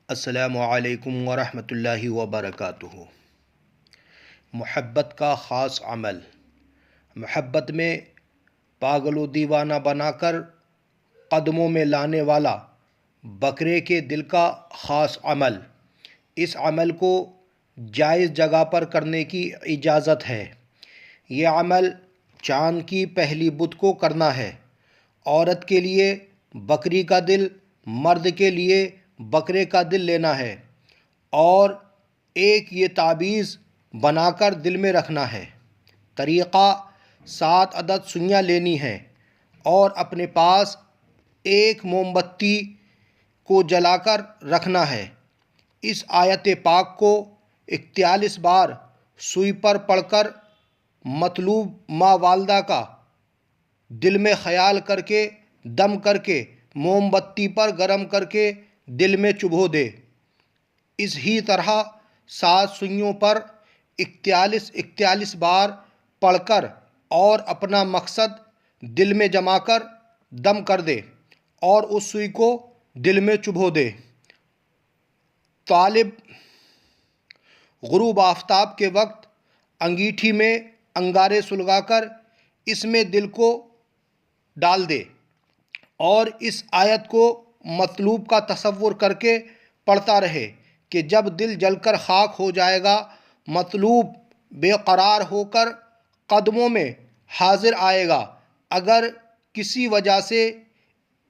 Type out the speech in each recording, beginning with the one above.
अस्सलामु अलैकुम वरहमतुल्लाहि वबरकातुहू। मोहब्बत का ख़ास अमल। मोहब्बत में पागलो दीवाना बनाकर कदमों में लाने वाला बकरे के दिल का ख़ास अमल। इस अमल को जायज़ जगह पर करने की इजाज़त है। ये अमल चाँद की पहली बुध को करना है। औरत के लिए बकरी का दिल, मर्द के लिए बकरे का दिल लेना है और एक ये ताबीज़ बनाकर दिल में रखना है। तरीक़ा 7 अदद सुइयाँ लेनी है और अपने पास एक मोमबत्ती को जलाकर रखना है। इस आयत पाक को 41 बार सुई पर पढ़कर मतलूब माँ वालदा का दिल में ख़याल करके दम करके मोमबत्ती पर गरम करके दिल में चुभो दे। इस ही तरह 7 सुइयों पर 41 बार पढ़कर और अपना मकसद दिल में जमा कर दम कर दे और उस सुई को दिल में चुभो दे। तालिब गुरूब आफ्ताब के वक्त अंगीठी में अंगारे सुलगाकर इसमें दिल को डाल दे और इस आयत को मतलूब का तसव्वुर करके पढ़ता रहे कि जब दिल जलकर खाक हो जाएगा, मतलूब बेकरार होकर कदमों में हाजिर आएगा। अगर किसी वजह से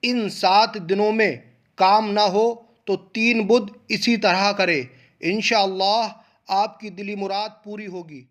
इन 7 दिनों में काम ना हो तो 3 बुध इसी तरह करे। इंशाअल्लाह आपकी दिली मुराद पूरी होगी।